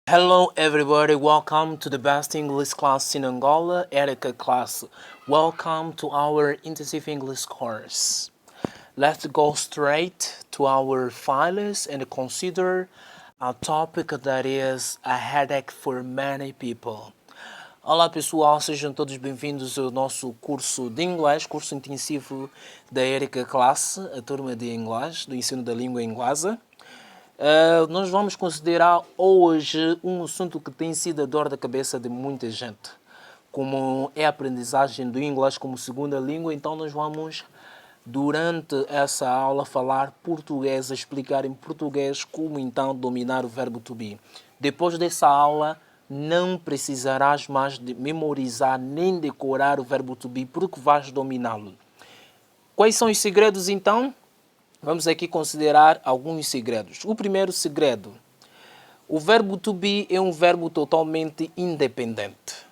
Hello everybody, welcome to the best English class in Angola, Erica class. Welcome to our intensive English course. Let's go straight to our files and consider a topic that is a headache for many people. Olá pessoal, sejam todos bem-vindos ao nosso curso de inglês, curso intensivo da Erica Classe, a turma de inglês, do ensino da língua inglesa. Nós vamos considerar hoje um assunto que tem sido a dor da cabeça de muita gente, como é a aprendizagem do inglês como segunda língua. Então nós vamos, durante essa aula, falar português, explicar em português como então dominar o verbo to be. Depois dessa aula, não precisarás mais de memorizar nem decorar o verbo to be, porque vais dominá-lo. Quais são os segredos então? Vamos aqui considerar alguns segredos. O primeiro segredo: o verbo to be é um verbo totalmente independente.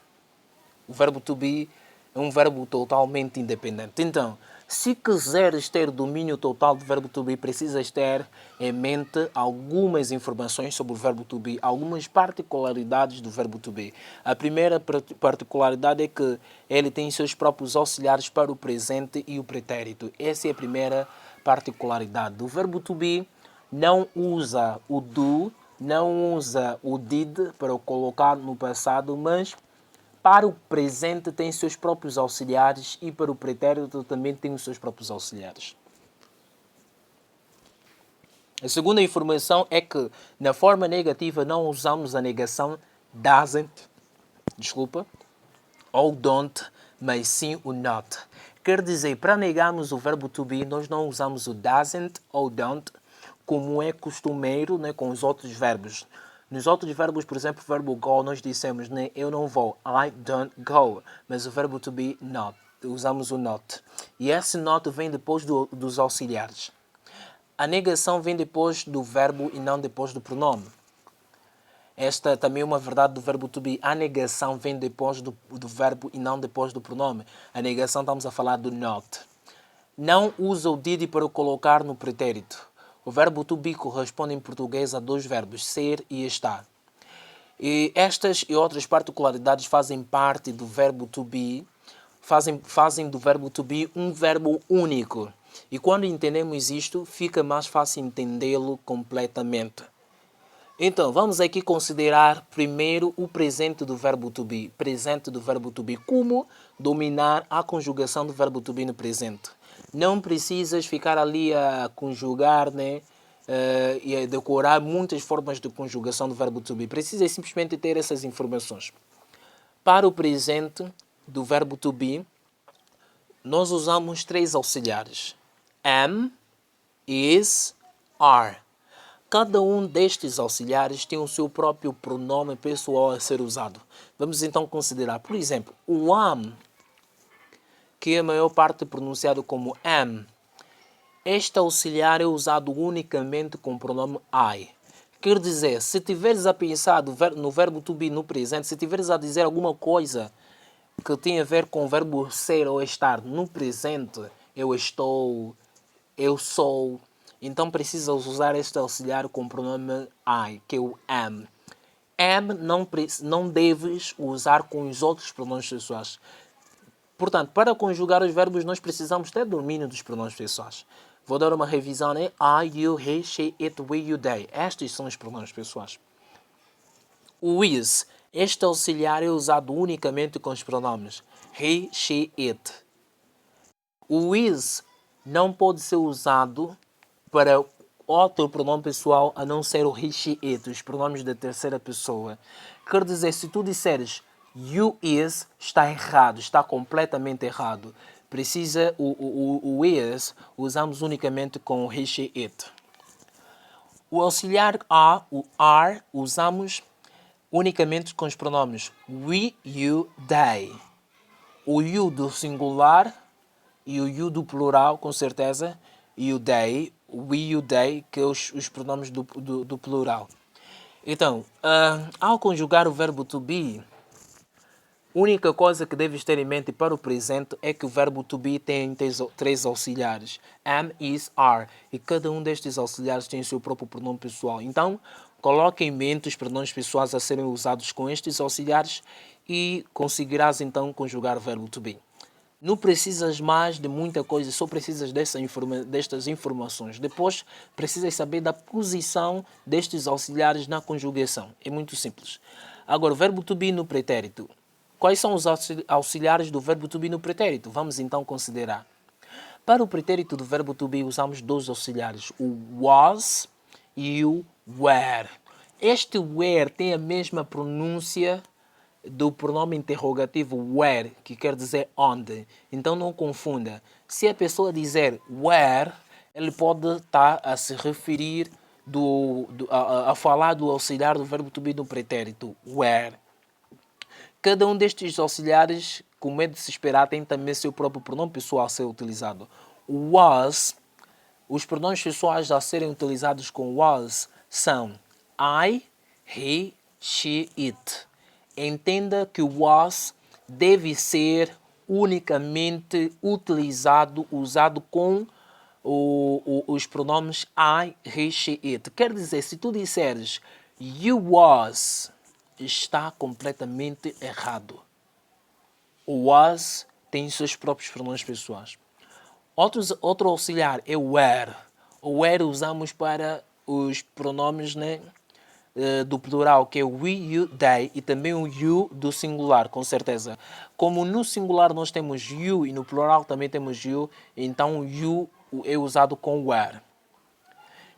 O verbo to be é um verbo totalmente independente. Então, se quiseres ter domínio total do verbo to be, precisas ter em mente algumas informações sobre o verbo to be, algumas particularidades do verbo to be. A primeira particularidade é que ele tem seus próprios auxiliares para o presente e o pretérito. Essa é a primeira particularidade. O verbo to be não usa o do, não usa o did para o colocar no passado, mas para o presente tem seus próprios auxiliares e para o pretérito também tem os seus próprios auxiliares. A segunda informação é que na forma negativa não usamos a negação doesn't, ou don't, mas sim o not. Quer dizer, para negarmos o verbo to be, nós não usamos o doesn't ou don't, como é costumeiro, né, com os outros verbos. Nos outros verbos, por exemplo, o verbo go, nós dissemos, né, eu não vou, I don't go. Mas o verbo to be, not. Usamos o not. E esse not vem depois dos auxiliares. A negação vem depois do verbo e não depois do pronome. Esta também é uma verdade do verbo to be. A negação vem depois do verbo e não depois do pronome. A negação estamos a falar do not. Não usa o did para o colocar no pretérito. O verbo to be corresponde em português a dois verbos, ser e estar. E estas e outras particularidades fazem parte do verbo to be, fazem do verbo to be um verbo único. E quando entendemos isto, fica mais fácil entendê-lo completamente. Então, vamos aqui considerar primeiro o presente do verbo to be. Presente do verbo to be. Como dominar a conjugação do verbo to be no presente. Não precisas ficar ali a conjugar, né? E a decorar muitas formas de conjugação do verbo to be. Precisas simplesmente ter essas informações. Para o presente do verbo to be, nós usamos três auxiliares. Am, is, are. Cada um destes auxiliares tem o seu próprio pronome pessoal a ser usado. Vamos então considerar, por exemplo, o am, que é a maior parte pronunciado como am. Este auxiliar é usado unicamente com o pronome I. Quer dizer, se tiveres a pensar no verbo to be no presente, se tiveres a dizer alguma coisa que tem a ver com o verbo ser ou estar no presente, eu estou, eu sou, então precisas usar este auxiliar com o pronome I, que é o am. Am não deves usar com os outros pronomes pessoais. Portanto, para conjugar os verbos, nós precisamos ter domínio dos pronomes pessoais. Vou dar uma revisão, né? I, you, he, she, it, we, you, they. Estes são os pronomes pessoais. O is, este auxiliar é usado unicamente com os pronomes he, she, it. O is não pode ser usado para outro pronome pessoal a não ser o he, she, it, os pronomes da terceira pessoa. Quer dizer, se tu disseres you is, está errado, está completamente errado. Precisa o is, usamos unicamente com o he, she, it. O auxiliar a, o are, usamos unicamente com os pronomes we, you, they. O you do singular e o you do plural, com certeza, e o they, we, you, they, que é os pronomes do plural. Então, ao conjugar o verbo to be, a única coisa que deves ter em mente para o presente é que o verbo to be tem três auxiliares. Am, is, are. E cada um destes auxiliares tem o seu próprio pronome pessoal. Então, Coloque em mente os pronomes pessoais a serem usados com estes auxiliares e conseguirás então conjugar o verbo to be. Não precisas mais de muita coisa, só precisas destas informações. Depois, precisas saber da posição destes auxiliares na conjugação. É muito simples. Agora, o verbo to be no pretérito. Quais são os auxiliares do verbo to be no pretérito? Vamos então considerar. Para o pretérito do verbo to be, usamos dois auxiliares, o was e o were. Este were tem a mesma pronúncia do pronome interrogativo where, que quer dizer onde. Então não confunda. Se a pessoa dizer where, ele pode estar a se referir a falar do auxiliar do verbo to be no pretérito where. Cada um destes auxiliares, como é de se esperar, tem também seu próprio pronome pessoal a ser utilizado. O was, os pronomes pessoais a serem utilizados com was são I, he, she, it. Entenda que o was deve ser unicamente usado com os pronomes I, he, she, it. Quer dizer, se tu disseres you was, está completamente errado. O was tem seus próprios pronomes pessoais. Outro auxiliar é o were. O were usamos para os pronomes, né, do plural, que é o we, you, they, e também o you do singular, com certeza. Como no singular nós temos you e no plural também temos you, então o you é usado com were.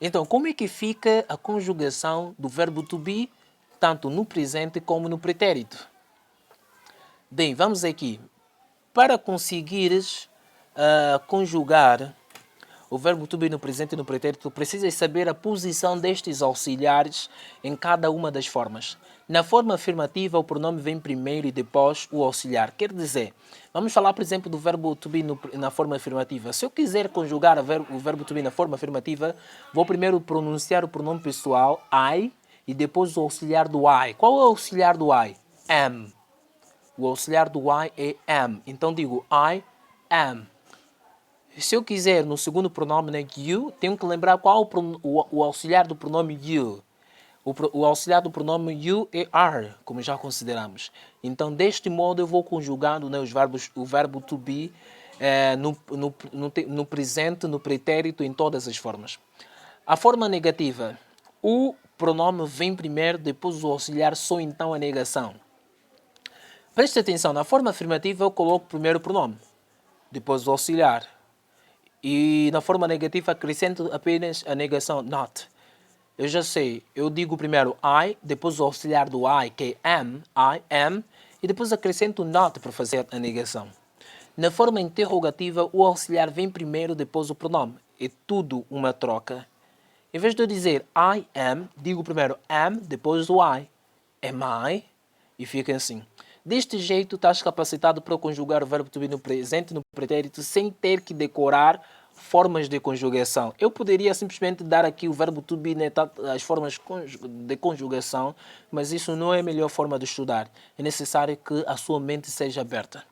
Então, como é que fica a conjugação do verbo to be, tanto no presente como no pretérito? Bem, vamos aqui. Para conseguires conjugar o verbo to be no presente e no pretérito, precisas saber a posição destes auxiliares em cada uma das formas. Na forma afirmativa, o pronome vem primeiro e depois o auxiliar. Quer dizer, vamos falar, por exemplo, do verbo to be na forma afirmativa. Se eu quiser conjugar o verbo to be na forma afirmativa, vou primeiro pronunciar o pronome pessoal, I, e depois o auxiliar do I. Qual é o auxiliar do I? Am. O auxiliar do I é am. Então digo I am. Se eu quiser no segundo pronome, né, you, tenho que lembrar qual o auxiliar do pronome you. O auxiliar do pronome you é are, como já consideramos. Então, deste modo, eu vou conjugando, né, o verbo to be no presente, no pretérito, em todas as formas. A forma negativa. O pronome vem primeiro, depois o auxiliar, só então a negação. Preste atenção, na forma afirmativa eu coloco primeiro o pronome, depois o auxiliar. E na forma negativa acrescento apenas a negação not. Eu já sei, eu digo primeiro I, depois o auxiliar do I, que é am, I am, e depois acrescento not para fazer a negação. Na forma interrogativa, o auxiliar vem primeiro, depois o pronome. É tudo uma troca. Em vez de eu dizer I am, digo primeiro am, depois o I. Am I? E fica assim. Deste jeito, estás capacitado para conjugar o verbo to be no presente e no pretérito sem ter que decorar formas de conjugação. Eu poderia simplesmente dar aqui o verbo to be, né, as formas de conjugação, mas isso não é a melhor forma de estudar. É necessário que a sua mente seja aberta.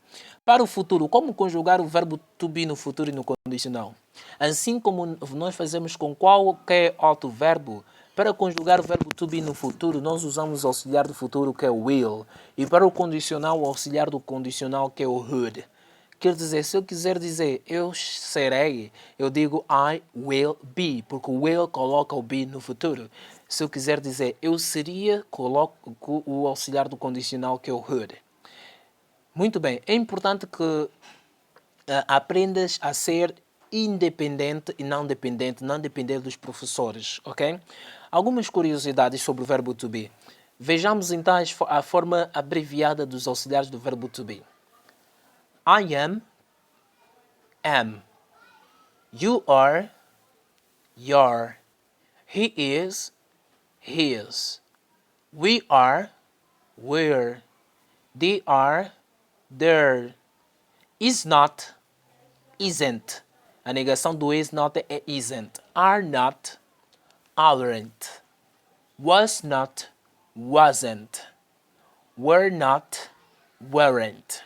Para o futuro, como conjugar o verbo to be no futuro e no condicional? Assim como nós fazemos com qualquer outro verbo, para conjugar o verbo to be no futuro, nós usamos o auxiliar do futuro, que é o will. E para o condicional, o auxiliar do condicional, que é o would. Quer dizer, se eu quiser dizer eu serei, eu digo I will be, porque o will coloca o be no futuro. Se eu quiser dizer eu seria, coloco o auxiliar do condicional, que é o would. Muito bem, é importante que aprendas a ser independente e não dependente, não depender dos professores, ok? Algumas curiosidades sobre o verbo to be. Vejamos então a forma abreviada dos auxiliares do verbo to be. I am, am. You are, your. He is, his. We are, we're. They are, their. Is not, isn't. A negação do is not é isn't. Are not, aren't. Was not, wasn't. Were not, weren't.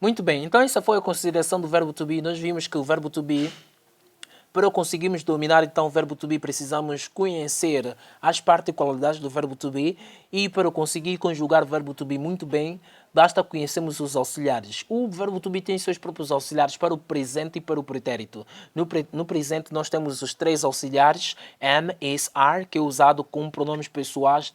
Muito bem, então essa foi a consideração do verbo to be. Nós vimos que o verbo to be Para conseguirmos dominar então o verbo to be, precisamos conhecer as particularidades do verbo to be, e para conseguir conjugar o verbo to be muito bem, basta conhecermos os auxiliares. O verbo to be tem seus próprios auxiliares para o presente e para o pretérito. No presente nós temos os três auxiliares, am, is, are, que é usado com pronomes pessoais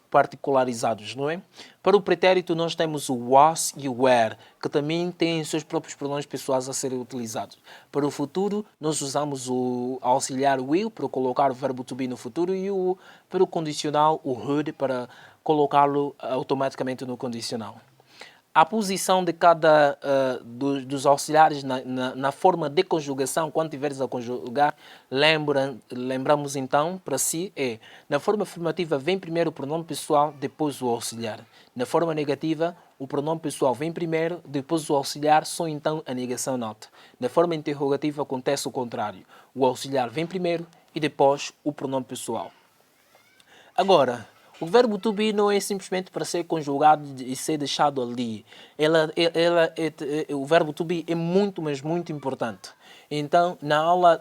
particularizados, não é? Para o pretérito nós temos o was e o were, que também têm seus próprios pronomes pessoais a serem utilizados. Para o futuro nós usamos o auxiliar will para colocar o verbo to be no futuro, e para o condicional o would para colocá-lo automaticamente no condicional. A posição de cada dos auxiliares na forma de conjugação, quando tiveres a conjugar, lembramos então para si, na forma afirmativa vem primeiro o pronome pessoal, depois o auxiliar. Na forma negativa, o pronome pessoal vem primeiro, depois o auxiliar, só então a negação not. Na forma interrogativa acontece o contrário. O auxiliar vem primeiro e depois o pronome pessoal. Agora, o verbo to be não é simplesmente para ser conjugado e ser deixado ali. O verbo to be é muito, mas muito importante. Então, na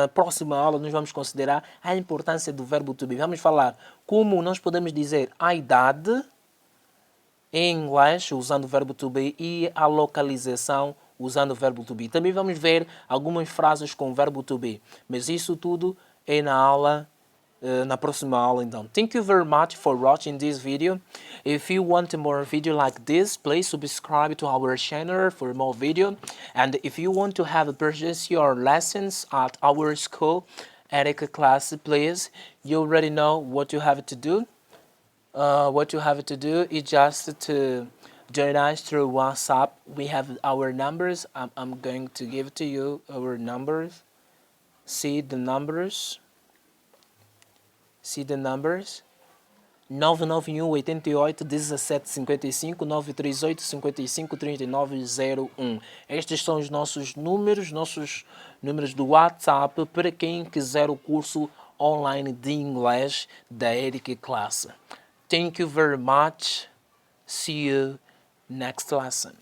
próxima aula, nós vamos considerar a importância do verbo to be. Vamos falar como nós podemos dizer a idade em inglês, usando o verbo to be, e a localização usando o verbo to be. Também vamos ver algumas frases com o verbo to be. Mas isso tudo é na próxima aula então. Thank you very much for watching this video. If you want more video like this, please subscribe to our channel for more video. And if you want to have purchase your lessons at our school, Erica class, please, you already know what you have to do. What you have to do is just to join us through WhatsApp. We have our numbers. I'm going to give to you our numbers. See the numbers. 991 88 17 55 938 55 39 01. Estes são os nossos números do WhatsApp para quem quiser o curso online de inglês da Eric Class. Thank you very much. See you next lesson.